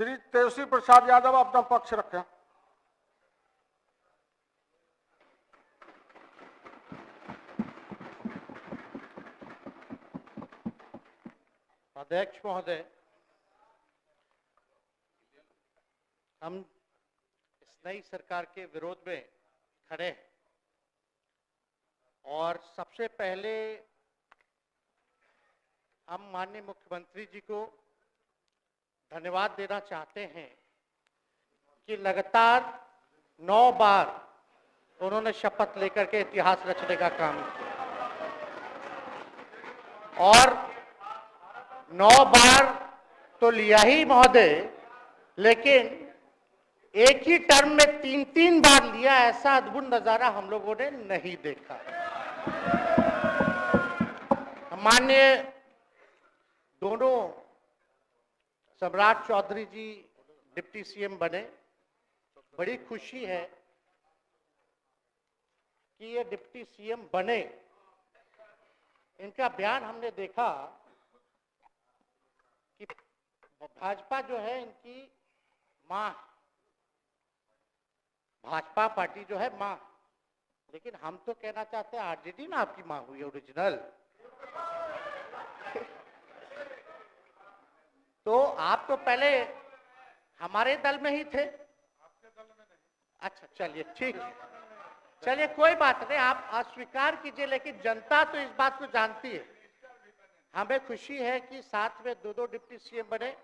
श्री तेजस्वी प्रसाद यादव अपना पक्ष रखें। अध्यक्ष महोदय, हम इस नई सरकार के विरोध में खड़े हैं और सबसे पहले हम माननीय मुख्यमंत्री जी को धन्यवाद देना चाहते हैं कि लगातार 9 बार उन्होंने शपथ लेकर के इतिहास रचने का काम किया और 9 बार तो लिया ही महोदय, लेकिन एक ही टर्म में 3-3 बार लिया, ऐसा अद्भुत नजारा हम लोगों ने नहीं देखा। माननीय दोनों सम्राट चौधरी जी डिप्टी सीएम बने, बड़ी खुशी है कि ये डिप्टी सीएम बने। इनका बयान हमने देखा कि भाजपा जो है इनकी मां, भाजपा पार्टी जो है मां, लेकिन हम तो कहना चाहते हैं आरजेडी ना आपकी मां हुई ओरिजिनल। तो आप तो पहले हमारे दल में ही थे। आपके दल में नहीं। अच्छा, चलिए ठीक है, चलिए कोई बात नहीं, आप अस्वीकार कीजिए, लेकिन जनता तो इस बात को जानती है। हमें खुशी है कि साथ में दो डिप्टी सीएम बने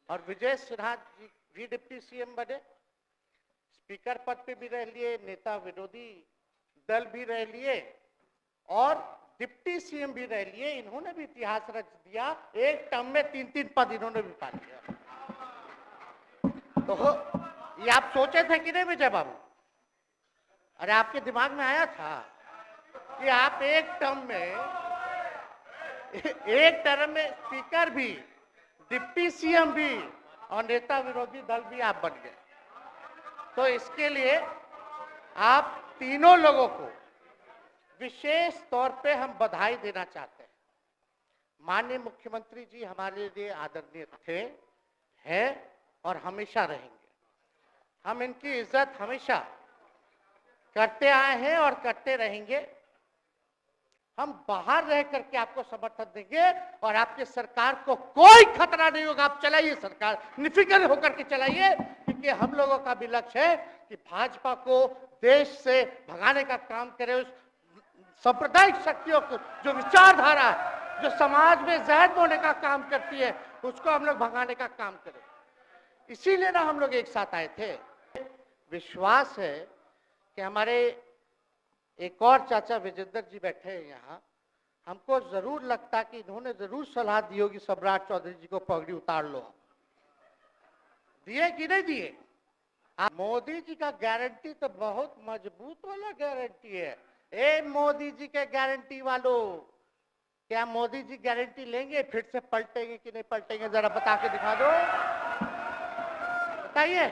और विजय सिन्हा जी भी डिप्टी सीएम बने, स्पीकर पद पे भी रह लिए, नेता विरोधी दल भी रह लिए और डिप्टी सीएम भी रह लिए। इन्होंने भी इतिहास रच दिया, एक टर्म में 3-3 पद इन्होंने भी पा लिया। तो ये आप सोचे थे कि नहीं विजय बाबू? अरे आपके दिमाग में आया था कि आप एक टर्म में स्पीकर भी, डिप्टी सीएम भी और नेता विरोधी दल भी आप बन गए। तो इसके लिए आप तीनों लोगों को विशेष तौर पे हम बधाई देना चाहते हैं। माननीय मुख्यमंत्री जी हमारे लिए आदरणीय थे, हैं और हमेशा रहेंगे। हम इनकी इज्जत हमेशा करते आए हैं और करते रहेंगे। हम बाहर रह करके आपको समर्थन देंगे और आपकी सरकार को कोई खतरा नहीं होगा। आप चलाइए सरकार, निफिक्र होकर के चलाइए, क्योंकि हम लोगों का भी लक्ष्य है कि भाजपा को देश से भगाने का काम करे। उस सांप्रदायिक शक्तियों को, जो विचारधारा है, जो समाज में जहर बोने का काम करती है, उसको हम लोग भगाने का काम करें। इसीलिए ना हम लोग एक साथ आए थे। विश्वास है कि हमारे एक और चाचा विजेंद्र जी बैठे हैं यहाँ, हमको जरूर लगता कि इन्होंने जरूर सलाह दी होगी सम्राट चौधरी जी को पगड़ी उतार लो। दिए कि नहीं दिए? मोदी जी का गारंटी तो बहुत मजबूत वाला गारंटी है। ए मोदी जी के गारंटी वालों, क्या मोदी जी गारंटी लेंगे फिर से पलटेंगे कि नहीं पलटेंगे? जरा बता के दिखा दो, बताइए।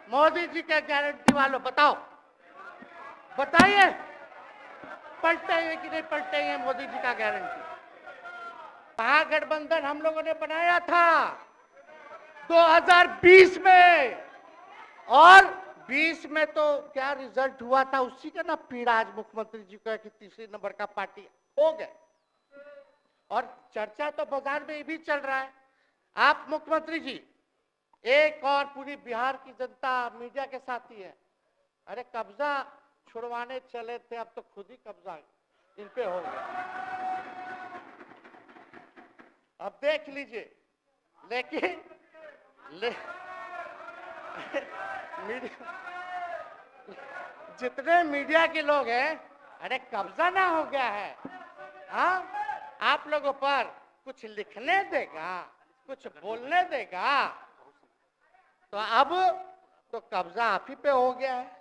मोदी जी के गारंटी वालों बताओ, बताइए, पलटेंगे कि नहीं पलटेंगे मोदी जी का गारंटी? महागठबंधन हम लोगों ने बनाया था 2020 में और 20 में तो क्या रिजल्ट हुआ था, उसी का ना पीड़ा आज मुख्यमंत्री जी को कि तीसरे नंबर का पार्टी हो गए। और चर्चा तो बाजार में ये भी चल रहा है। आप मुख्यमंत्री जी एक और पूरी बिहार की जनता मीडिया के साथ ही है। अरे कब्जा छुड़वाने चले थे, अब तो खुद ही कब्जा इन पे हो गया। अब देख लीजिए, लेकिन जितने मीडिया के लोग हैं, अरे कब्जा ना हो गया है, हाँ, आप लोगों पर कुछ लिखने देगा, कुछ बोलने देगा, तो अब तो कब्जा आप ही पे हो गया है।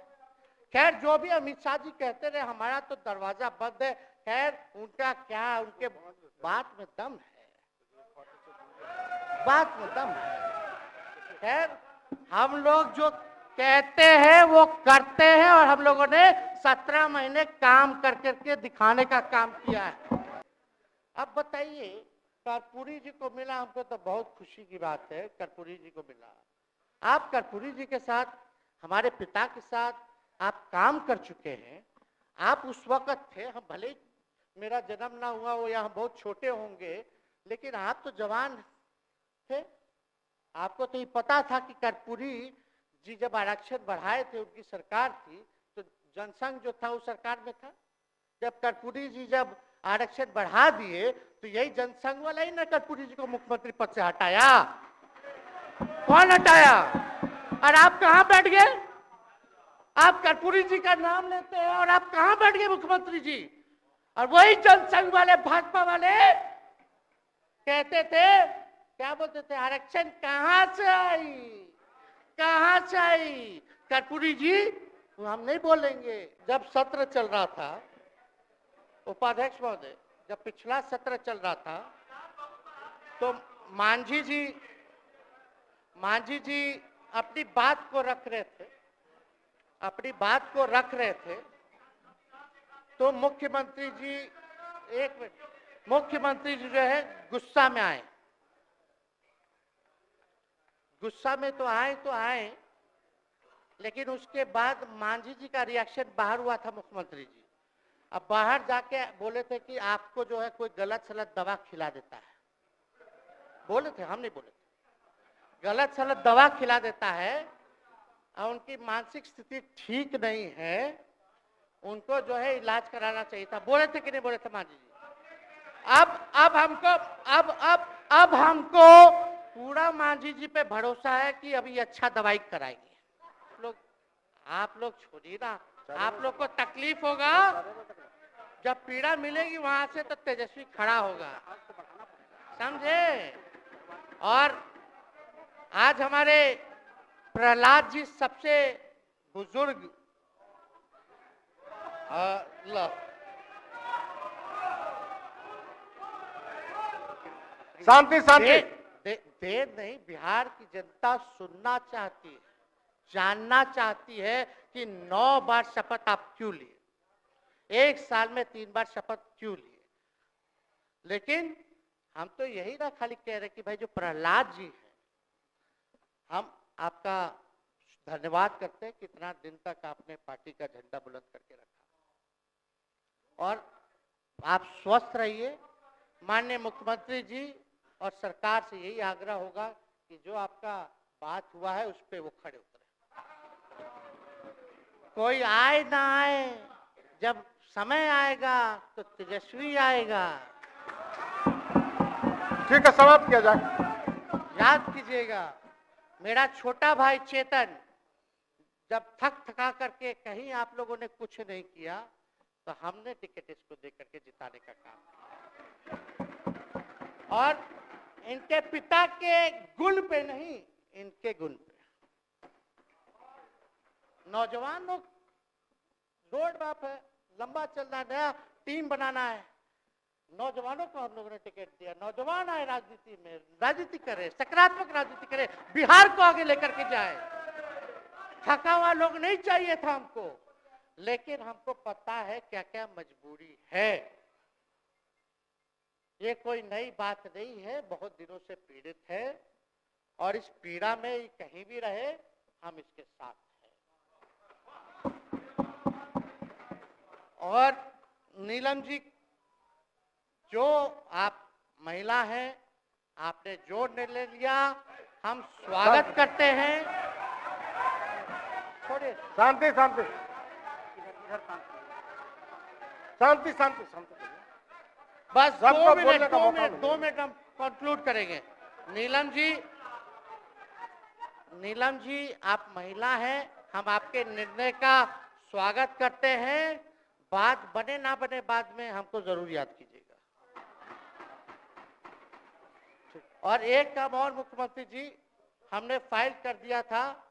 खैर, जो भी अमित शाह जी कहते रहे, हमारा तो दरवाजा बंद है। खैर, उनका क्या, उनके बात में दम है, बात में दम है। खैर, हम लोग जो कहते हैं वो करते हैं और हम लोगों ने 17 महीने काम कर करके दिखाने का काम किया है। अब बताइए, कर्पूरी जी को मिला, हमको तो बहुत खुशी की बात है, कर्पूरी जी को मिला। आप कर्पूरी जी के साथ, हमारे पिता के साथ आप काम कर चुके हैं। आप उस वक्त थे, हम भले ही मेरा जन्म ना हुआ हो या हम बहुत छोटे होंगे, लेकिन आप तो जवान थे। आपको तो ये पता था कि कर्पूरी जी जब आरक्षण बढ़ाए थे, उनकी सरकार थी, तो जनसंघ जो था वो सरकार में था। जब कर्पूरी जी जब आरक्षण बढ़ा दिए तो यही जनसंघ वाला ही ना कर्पूरी जी को मुख्यमंत्री पद से हटाया। कौन हटाया? और आप कहां बैठ गए? आप कर्पूरी जी का नाम लेते हैं और आप कहां बैठ गए मुख्यमंत्री जी? और वही जनसंघ वाले, भाजपा वाले कहते थे, क्या बोलते थे, आरक्षण कहां से आई, कहां से आई? कर्पूरी जी वो हम नहीं बोलेंगे। जब सत्र चल रहा था, उपाध्यक्ष महोदय, जब पिछला सत्र चल रहा था तो मांझी जी अपनी बात को रख रहे थे, तो मुख्यमंत्री जी, एक मिनट, मुख्यमंत्री जी जो है गुस्सा में आए। गुस्सा में तो आए, लेकिन उसके बाद मांझी जी का रिएक्शन बाहर हुआ था मुख्यमंत्री जी। अब बाहर जाके बोले थे कि आपको जो है कोई गलत सलत दवा खिला देता है, बोले थे, हम नहीं बोले थे, गलत सलत दवा खिला देता है और उनकी मानसिक स्थिति ठीक नहीं है, उनको जो है इलाज कराना चाहिए था। बोले थे कि नहीं बोले थे मांझी जी? अब हमको पूरा मांझी जी पे भरोसा है कि अभी अच्छा दवाई कराएंगे। आप लोग छोड़िए ना, आप लोग को तकलीफ होगा, जब पीड़ा मिलेगी वहां से तो तेजस्वी खड़ा होगा, समझे? और आज हमारे प्रहलाद जी सबसे बुजुर्ग, शांति शांति। देर नहीं, बिहार की जनता सुनना चाहती है, जानना चाहती है कि 9 बार शपथ आप क्यों लिए, 1 साल में 3 बार शपथ क्यों लिए। लेकिन हम तो यही ना खाली कह रहे कि भाई जो प्रहलाद जी हैं, हम आपका धन्यवाद करते हैं, कितना दिन तक आपने पार्टी का झंडा बुलंद करके रखा। और आप स्वस्थ रहिए। माननीय मुख्यमंत्री जी और सरकार से यही आग्रह होगा कि जो आपका बात हुआ है उस पर वो खड़े उतरे। कोई आए ना आए, जब समय आएगा तो तेजस्वी आएगा। ठीक है, समाप्त किया जाए। याद कीजिएगा, मेरा छोटा भाई चेतन जब थका करके कहीं आप लोगों ने कुछ नहीं किया तो हमने टिकट इसको दे करके जिताने का काम किया। और इनके पिता के गुण पे नहीं, इनके गुण पे। नौजवान लोग, रोड मैप है, लंबा चलना है, नया टीम बनाना है, नौजवानों को हम लोगों ने टिकट दिया। नौजवान आए राजनीति में, राजनीति करे, सकारात्मक राजनीति करे, बिहार को आगे लेकर के जाए। थका हुआ लोग नहीं चाहिए था हमको, लेकिन हमको पता है क्या क्या मजबूरी है। ये कोई नई बात नहीं है, बहुत दिनों से पीड़ित है और इस पीड़ा में कहीं भी रहे हम इसके साथ हैं। और नीलम जी, जो आप महिला हैं, आपने जो निर्णय लिया हम स्वागत करते हैं। छोड़िए, शांति शांति शांति शांति शांति। बस सबको 2 बोलने मिनट का मौका 2 मिनट हम कंक्लूड करेंगे। नीलम जी आप महिला हैं, हम आपके निर्णय का स्वागत करते हैं। बात बने ना बने बाद में हमको जरूर याद कीजिएगा। और एक काम और मुख्यमंत्री जी, हमने फाइल कर दिया था,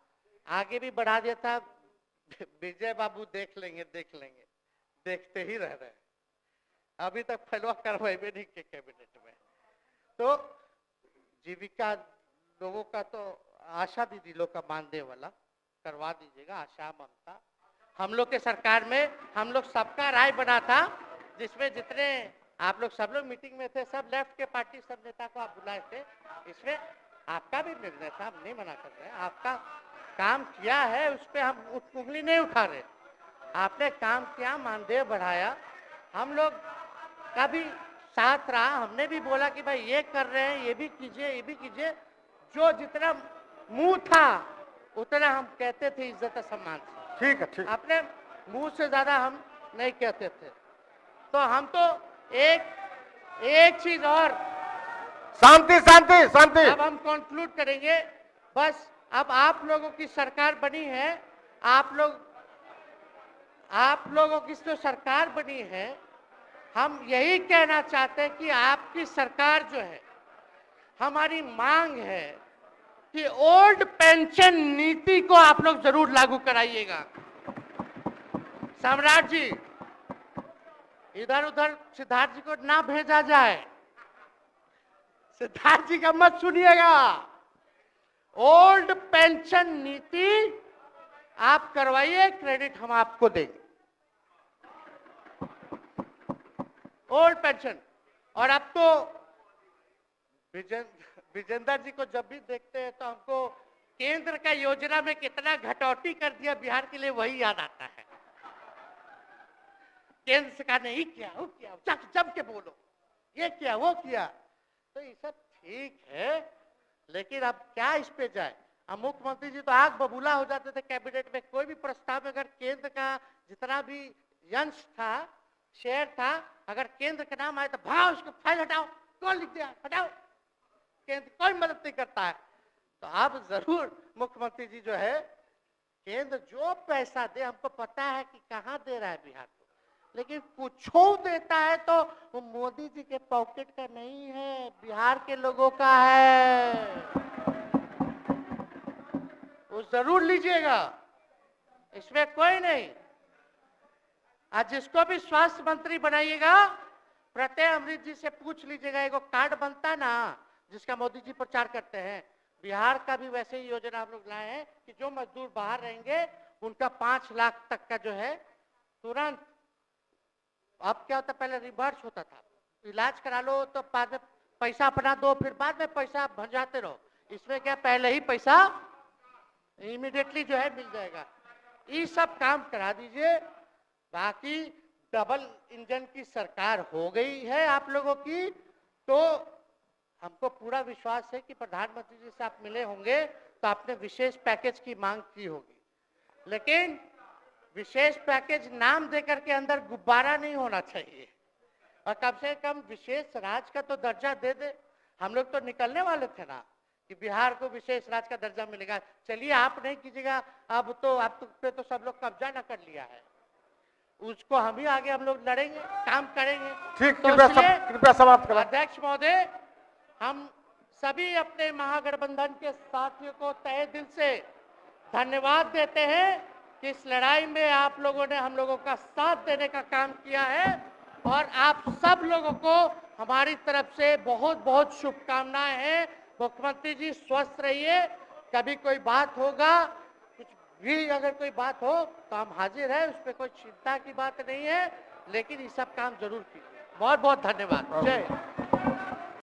आगे भी बढ़ा दिया था, विजय बाबू देख लेंगे, देखते ही रह रहे हैं, अभी तक फैलवा करवाए भी नहीं के कैबिनेट में। तो जीविका लोगों का तो आशा दीदी लोग का मानदेय वाला करवा दीजिएगा, आशा ममता। हम लोग के सरकार में हम लोग सबका राय बना था, जिसमें जितने आप लोग सब लोग मीटिंग में थे, सब लेफ्ट के पार्टी सब नेता को आप बुलाए थे, इसमें आपका भी निर्णय था, हम नहीं मना कर रहे हैं, आपका काम किया है, उस पर हम उंगली नहीं उठा रहे। आपने काम किया, मानदेय बढ़ाया, हम लोग का भी साथ रहा, हमने भी बोला कि भाई ये कर रहे हैं, ये भी कीजिए, ये भी कीजिए, जो जितना मुंह था उतना हम कहते थे इज्जत और सम्मान से। ठीक है, ठीक। अपने मुंह से ज्यादा हम नहीं कहते थे। तो हम तो एक चीज और, शांति शांति शांति। अब हम कंक्लूड करेंगे। बस अब आप लोगों की सरकार बनी है, आप लोगों की जो सरकार बनी है, हम यही कहना चाहते हैं कि आपकी सरकार जो है, हमारी मांग है कि ओल्ड पेंशन नीति को आप लोग जरूर लागू कराइएगा। सम्राट जी, इधर उधर सिद्धार्थ जी को ना भेजा जाए, सिद्धार्थ जी का मत सुनिएगा। ओल्ड पेंशन नीति आप करवाइए, क्रेडिट हम आपको देंगे। Old pension. और अब तो विजेंद्र जी को जब भी देखते हैं तो हमको केंद्र का योजना में कितना घटौती कर दिया बिहार के लिए, वही याद आता है। केंद्र सरकार ने ये किया, वो किया, जम के बोलो, ये किया, वो किया। तो ये सब ठीक है, लेकिन अब क्या इस पे जाए। अब मुख्यमंत्री जी तो आग बबूला हो जाते थे कैबिनेट में, कोई भी प्रस्ताव में अगर केंद्र का जितना भी अंश था, शेयर था, अगर केंद्र का नाम आए तो भाव उसको फाइल हटाओ, कौन लिख दिया, हटाओ, केंद्र कोई मदद नहीं करता है। तो अब जरूर मुख्यमंत्री जी जो है, केंद्र जो पैसा दे, हमको पता है कि कहां दे रहा है बिहार को, लेकिन कुछ देता है तो वो मोदी जी के पॉकेट का नहीं है, बिहार के लोगों का है, वो जरूर लीजिएगा, इसमें कोई नहीं। आज जिसको भी स्वास्थ्य मंत्री बनाइएगा, प्रत्यय अमृत जी से पूछ लीजिएगा, एगो कार्ड बनता ना जिसका मोदी जी प्रचार करते हैं, बिहार का भी वैसे ही योजना हम लोग लाए हैं कि जो मजदूर बाहर रहेंगे उनका 5 लाख तक का जो है तुरंत, अब क्या होता, पहले रिवर्स होता था, इलाज करा लो तो बाद में पैसा अपना दो, फिर बाद में पैसा भंजाते रहो। इसमें क्या, पहले ही पैसा इमीडिएटली जो है मिल जाएगा। ये सब काम करा दीजिए। बाकी डबल इंजन की सरकार हो गई है आप लोगों की, तो हमको पूरा विश्वास है कि प्रधानमंत्री जी से आप मिले होंगे तो आपने विशेष पैकेज की मांग की होगी, लेकिन विशेष पैकेज नाम देकर के अंदर गुब्बारा नहीं होना चाहिए, और कम से कम विशेष राज्य का तो दर्जा दे दे। हम लोग तो निकलने वाले थे ना कि बिहार को विशेष राज्य का दर्जा मिलेगा। चलिए आप नहीं कीजिएगा, अब तो आप पे तो सब लोग कब्जा न कर लिया है, उसको हम ही आगे हम लोग लड़ेंगे, काम करेंगे। ठीक, तो कृपया समाप्त करें। अध्यक्ष महोदय, हम सभी अपने महागठबंधन के साथियों को तहे दिल से धन्यवाद देते हैं कि इस लड़ाई में आप लोगों ने हम लोगों का साथ देने का काम किया है, और आप सब लोगों को हमारी तरफ से बहुत बहुत शुभकामनाएं हैं। मुख्यमंत्री जी स्वस्थ रहिए, कभी कोई बात होगा, कुछ भी अगर कोई बात हो तो हम हाजिर हैं, उस पर कोई चिंता की बात नहीं है, लेकिन ये सब काम जरूर कीजिए। बहुत बहुत धन्यवाद। जय